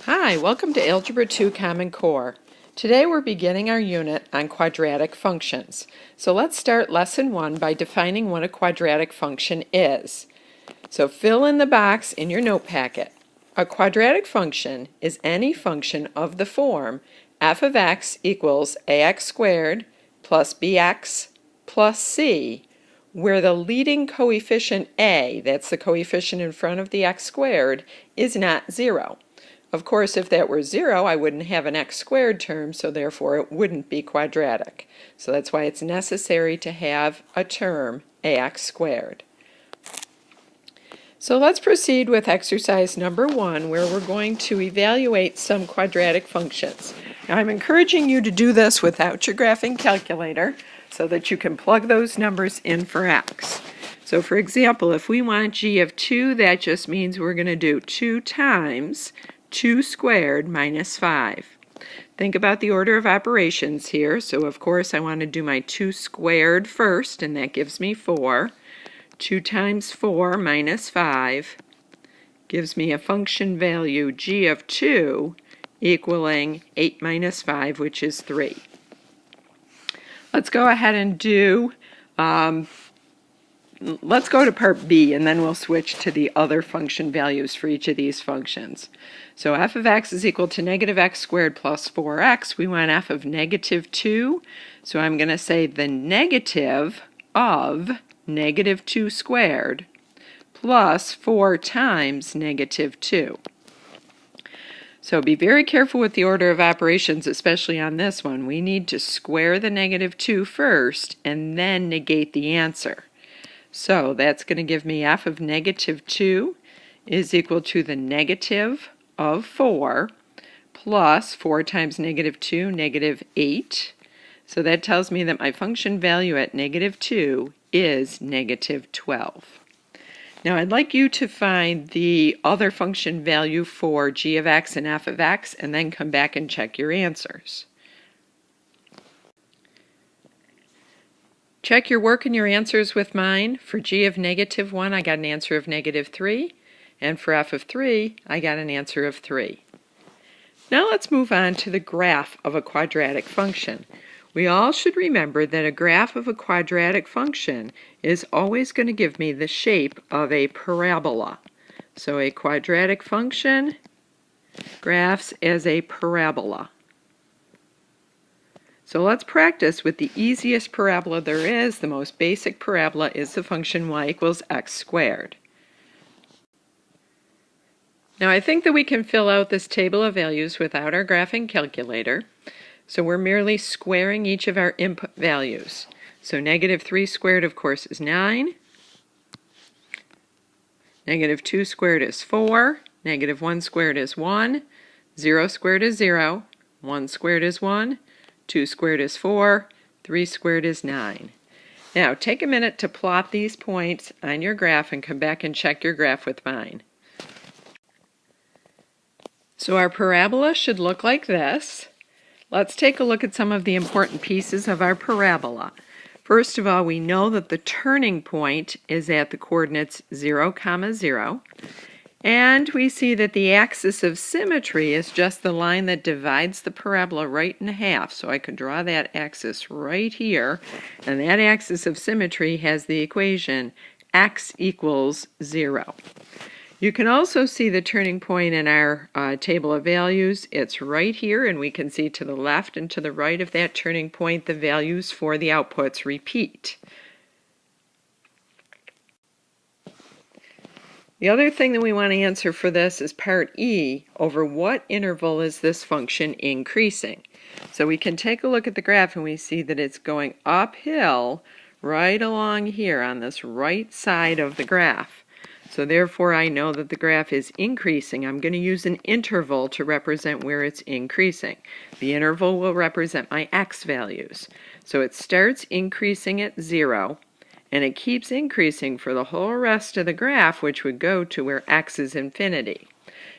Hi, welcome to Algebra 2 Common Core. Today we're beginning our unit on quadratic functions. So let's start Lesson 1 by defining what a quadratic function is. So fill in the box in your note packet. A quadratic function is any function of the form f of x equals ax squared plus bx plus c, where the leading coefficient a, that's the coefficient in front of the x squared, is not 0. Of course, if that were 0, I wouldn't have an x squared term, so therefore it wouldn't be quadratic. So that's why it's necessary to have a term ax squared. So let's proceed with exercise number 1, where we're going to evaluate some quadratic functions. Now, I'm encouraging you to do this without your graphing calculator so that you can plug those numbers in for x. So for example, if we want g of 2, that just means we're going to do 2 times 2 squared minus 5. Think about the order of operations here. So of course I want to do my 2 squared first, and that gives me 4. 2 times 4 minus 5 gives me a function value g of 2 equaling 8 minus 5, which is 3. Let's go ahead and do, let's go to part B, and then we'll switch to the other function values for each of these functions. So f of x is equal to negative x squared plus 4x. We want f of negative 2. So I'm going to say the negative of negative 2 squared plus 4 times negative 2. So be very careful with the order of operations, especially on this one. We need to square the negative 2 first and then negate the answer. So that's going to give me f of negative 2 is equal to the negative of 4 plus 4 times negative 2, negative 8. So that tells me that my function value at negative 2 is negative 12. Now I'd like you to find the other function value for g of x and f of x, and then come back and check your answers. Check your work and your answers with mine. For g of negative 1, I got an answer of negative 3, and for f of 3, I got an answer of 3. Now let's move on to the graph of a quadratic function. We all should remember that a graph of a quadratic function is always going to give me the shape of a parabola. So a quadratic function graphs as a parabola. So let's practice with the easiest parabola there is. The most basic parabola is the function y equals x squared. Now I think that we can fill out this table of values without our graphing calculator. So we're merely squaring each of our input values. So negative 3 squared, of course, is 9. Negative 2 squared is 4. Negative 1 squared is 1. 0 squared is 0. 1 squared is 1. 2 squared is 4. 3 squared is 9. Now take a minute to plot these points on your graph and come back and check your graph with mine. So our parabola should look like this. Let's take a look at some of the important pieces of our parabola. First of all, we know that the turning point is at the coordinates 0, 0. And we see that the axis of symmetry is just the line that divides the parabola right in half. So I could draw that axis right here. And that axis of symmetry has the equation x equals 0. You can also see the turning point in our table of values. It's right here, and we can see to the left and to the right of that turning point the values for the outputs repeat. The other thing that we want to answer for this is part E, over what interval is this function increasing? So we can take a look at the graph and we see that it's going uphill right along here on this right side of the graph. So therefore I know that the graph is increasing. I'm going to use an interval to represent where it's increasing. The interval will represent my x values. So it starts increasing at 0, and it keeps increasing for the whole rest of the graph, which would go to where x is infinity.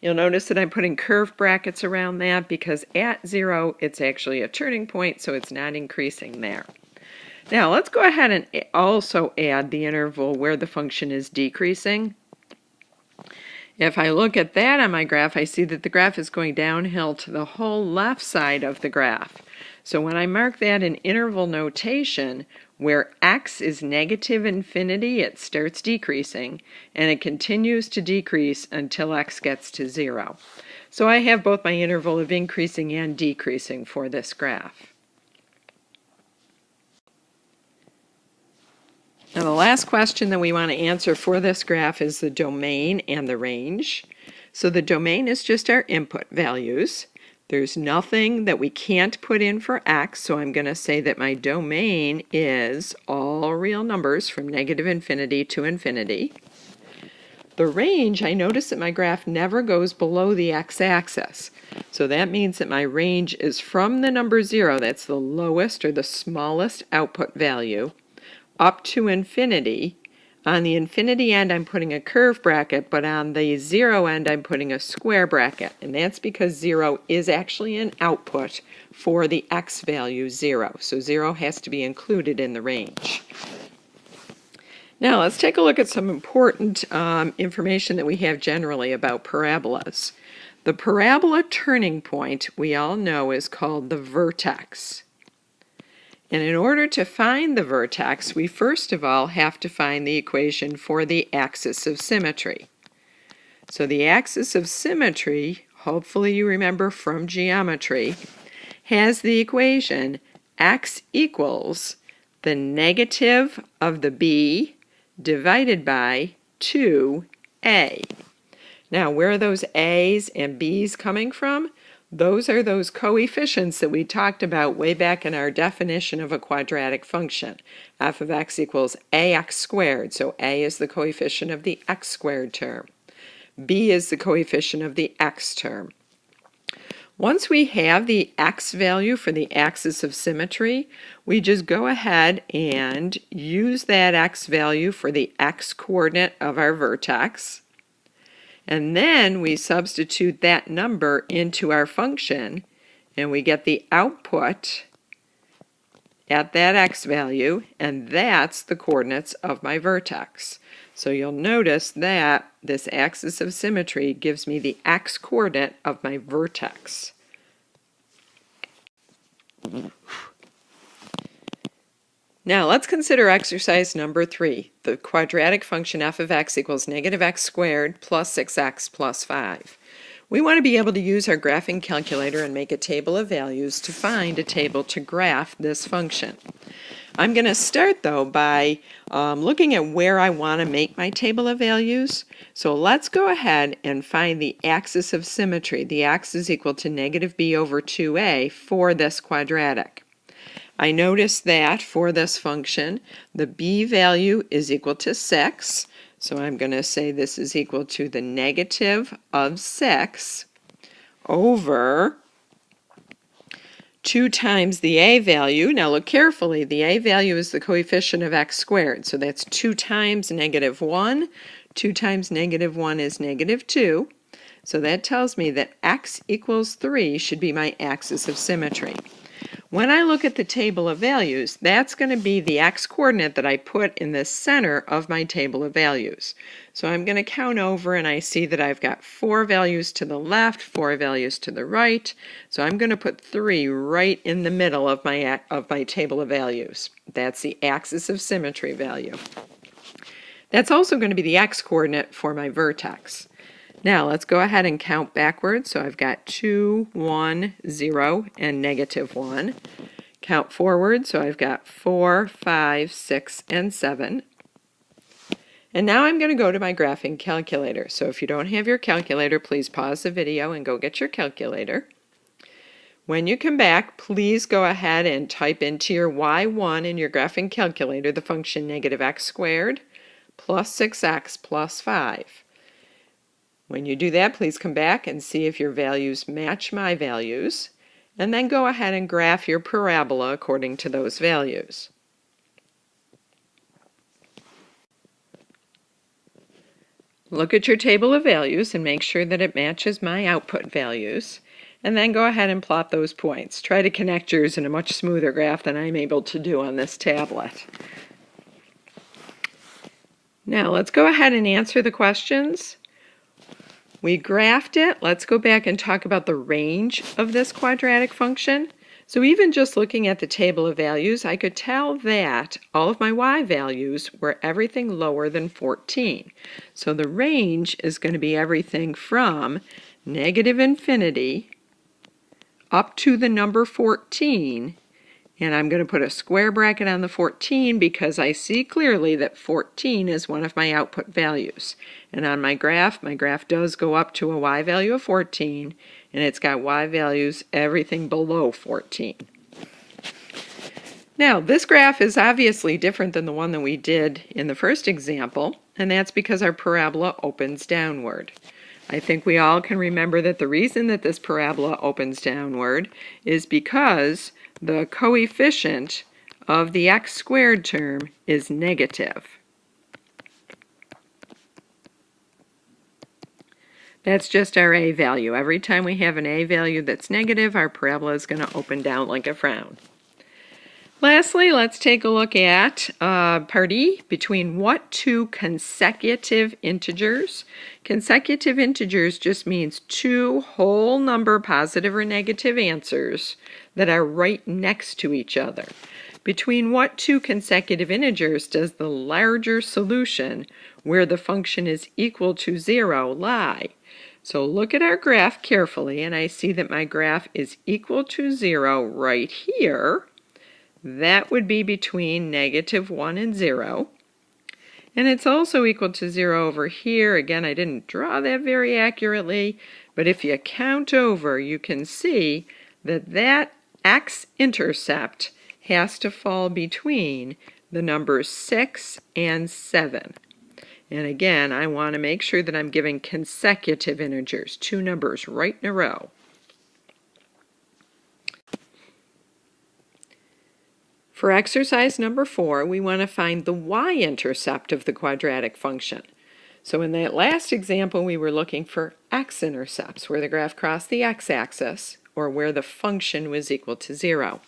You'll notice that I'm putting curved brackets around that because at 0 it's actually a turning point, so it's not increasing there. Now let's go ahead and also add the interval where the function is decreasing. If I look at that on my graph, I see that the graph is going downhill to the whole left side of the graph. So when I mark that in interval notation, where x is negative infinity, it starts decreasing, and it continues to decrease until x gets to 0. So I have both my interval of increasing and decreasing for this graph. Now the last question that we want to answer for this graph is the domain and the range. So the domain is just our input values. There's nothing that we can't put in for x, so I'm going to say that my domain is all real numbers from negative infinity to infinity. The range, I notice that my graph never goes below the x-axis. So that means that my range is from the number 0, that's the lowest or the smallest output value, up to infinity. On the infinity end, I'm putting a curve bracket, but on the 0 end, I'm putting a square bracket. And that's because 0 is actually an output for the x value 0. So 0 has to be included in the range. Now let's take a look at some important information that we have generally about parabolas. The parabola turning point, we all know, is called the vertex. And in order to find the vertex, we first of all have to find the equation for the axis of symmetry. So the axis of symmetry, hopefully you remember from geometry, has the equation x equals the negative of the b divided by 2a. Now, where are those a's and b's coming from? Those are those coefficients that we talked about way back in our definition of a quadratic function. F of x equals ax squared, so a is the coefficient of the x squared term. B is the coefficient of the x term. Once we have the x value for the axis of symmetry, we just go ahead and use that x value for the x coordinate of our vertex. And then we substitute that number into our function, and we get the output at that x value, and that's the coordinates of my vertex. So you'll notice that this axis of symmetry gives me the x coordinate of my vertex. Now let's consider exercise number 3, the quadratic function f of x equals negative x squared plus 6x plus 5. We want to be able to use our graphing calculator and make a table of values to find a table to graph this function. I'm going to start though by looking at where I want to make my table of values. So let's go ahead and find the axis of symmetry. The x is equal to negative b over 2a for this quadratic. I notice that for this function, the b value is equal to 6. So I'm going to say this is equal to the negative of 6 over 2 times the a value. Now look carefully, the a value is the coefficient of x squared. So that's 2 times negative 1. 2 times negative 1 is negative 2. So that tells me that x equals 3 should be my axis of symmetry. When I look at the table of values, that's going to be the x-coordinate that I put in the center of my table of values. So I'm going to count over, and I see that I've got 4 values to the left, 4 values to the right. So I'm going to put 3 right in the middle of my table of values. That's the axis of symmetry value. That's also going to be the x-coordinate for my vertex. Now let's go ahead and count backwards. So I've got 2, 1, 0, and negative 1. Count forward, so I've got 4, 5, 6, and 7. And now I'm going to go to my graphing calculator. So if you don't have your calculator, please pause the video and go get your calculator. When you come back, please go ahead and type into your y1 in your graphing calculator the function negative x squared plus 6x plus 5. When you do that, please come back and see if your values match my values, and then go ahead and graph your parabola according to those values. Look at your table of values and make sure that it matches my output values, and then go ahead and plot those points. Try to connect yours in a much smoother graph than I'm able to do on this tablet. Now let's go ahead and answer the questions. We graphed it. Let's go back and talk about the range of this quadratic function. So even just looking at the table of values, I could tell that all of my y values were everything lower than 14. So the range is going to be everything from negative infinity up to the number 14. And I'm going to put a square bracket on the 14 because I see clearly that 14 is one of my output values. And on my graph does go up to a y value of 14, and it's got y values everything below 14. Now, this graph is obviously different than the one that we did in the first example, and that's because our parabola opens downward. I think we all can remember that the reason that this parabola opens downward is because the coefficient of the x squared term is negative. That's just our a value. Every time we have an a value that's negative, our parabola is going to open down like a frown. Lastly, let's take a look at part E, between what two consecutive integers? Consecutive integers just means two whole number positive or negative answers that are right next to each other. Between what two consecutive integers does the larger solution, where the function is equal to 0, lie? So look at our graph carefully, and I see that my graph is equal to 0 right here. That would be between -1 and 0. And it's also equal to 0 over here. Again, I didn't draw that very accurately, but if you count over, you can see that that x-intercept has to fall between the numbers 6 and 7. And again, I want to make sure that I'm giving consecutive integers, two numbers right in a row. For exercise number 4, we want to find the y-intercept of the quadratic function. So in that last example, we were looking for x-intercepts, where the graph crossed the x-axis, or where the function was equal to 0.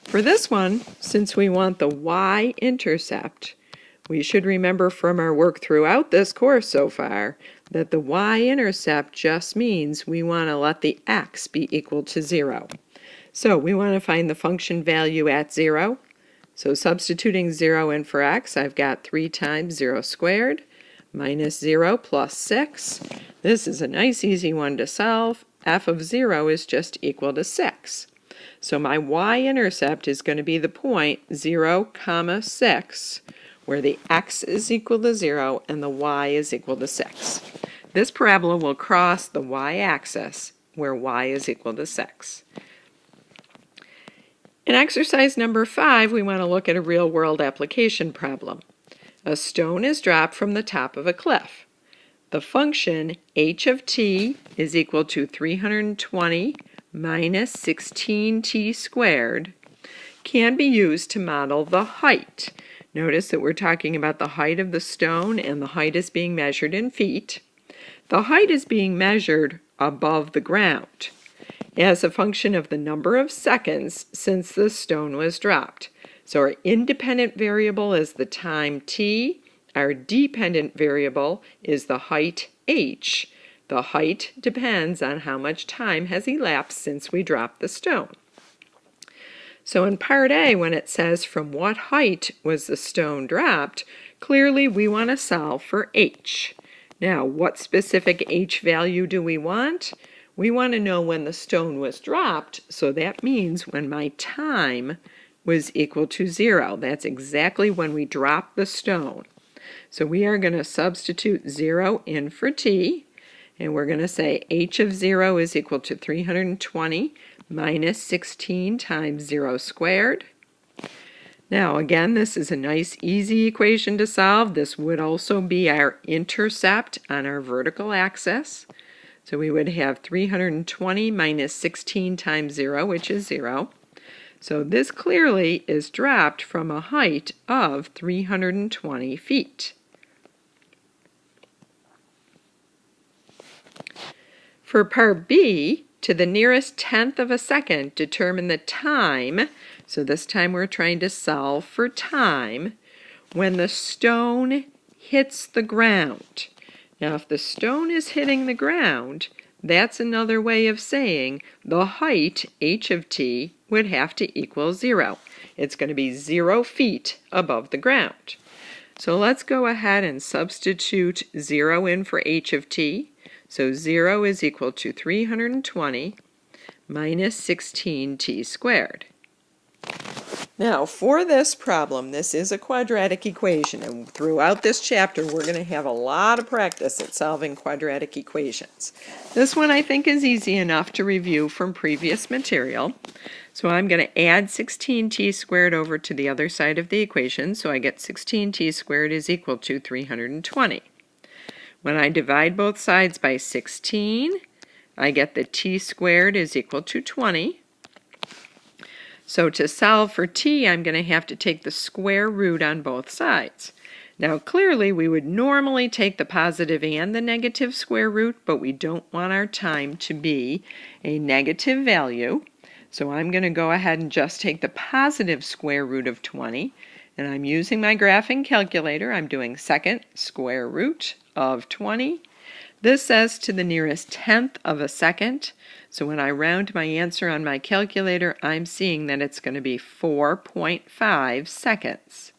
For this one, since we want the y-intercept, we should remember from our work throughout this course so far that the y-intercept just means we want to let the x be equal to 0. So we want to find the function value at 0. So substituting 0 in for x, I've got 3 times 0 squared minus 0 plus 6. This is a nice easy one to solve. F of 0 is just equal to 6. So my y-intercept is going to be the point 0, 6, where the x is equal to 0 and the y is equal to 6. This parabola will cross the y-axis where y is equal to 6. In exercise number 5, we want to look at a real-world application problem. A stone is dropped from the top of a cliff. The function h of t is equal to 320 minus 16t squared can be used to model the height. Notice that we're talking about the height of the stone, and the height is being measured in feet. The height is being measured above the ground as a function of the number of seconds since the stone was dropped. So our independent variable is the time t. Our dependent variable is the height h. The height depends on how much time has elapsed since we dropped the stone. So in part A, when it says from what height was the stone dropped, clearly we want to solve for h. Now, what specific h value do we want? We want to know when the stone was dropped, so that means when my time was equal to 0. That's exactly when we dropped the stone. So we are going to substitute 0 in for t, and we're going to say h of 0 is equal to 320 minus 16 times 0 squared. Now again, this is a nice easy equation to solve. This would also be our intercept on our vertical axis. So we would have 320 minus 16 times 0, which is 0. So this clearly is dropped from a height of 320 feet. For part B, to the nearest tenth of a second, determine the time. So this time we're trying to solve for time when the stone hits the ground. Now, if the stone is hitting the ground, that's another way of saying the height, h of t, would have to equal 0. It's going to be 0 feet above the ground. So let's go ahead and substitute 0 in for h of t. So 0 is equal to 320 minus 16t squared. Now, for this problem, this is a quadratic equation, and throughout this chapter, we're going to have a lot of practice at solving quadratic equations. This one I think is easy enough to review from previous material. So I'm going to add 16t squared over to the other side of the equation, so I get 16t squared is equal to 320. When I divide both sides by 16, I get that t squared is equal to 20. So to solve for t, I'm going to have to take the square root on both sides. Now clearly we would normally take the positive and the negative square root, but we don't want our time to be a negative value. So I'm going to go ahead and just take the positive square root of 20, and I'm using my graphing calculator. I'm doing second square root of 20. This says to the nearest tenth of a second. So when I round my answer on my calculator, I'm seeing that it's going to be 4.5 seconds.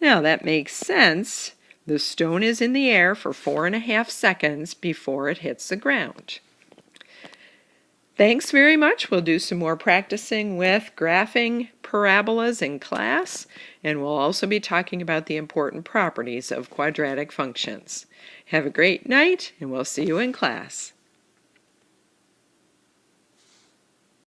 Now that makes sense. The stone is in the air for 4.5 seconds before it hits the ground. Thanks very much. We'll do some more practicing with graphing parabolas in class, and we'll also be talking about the important properties of quadratic functions. Have a great night, and we'll see you in class.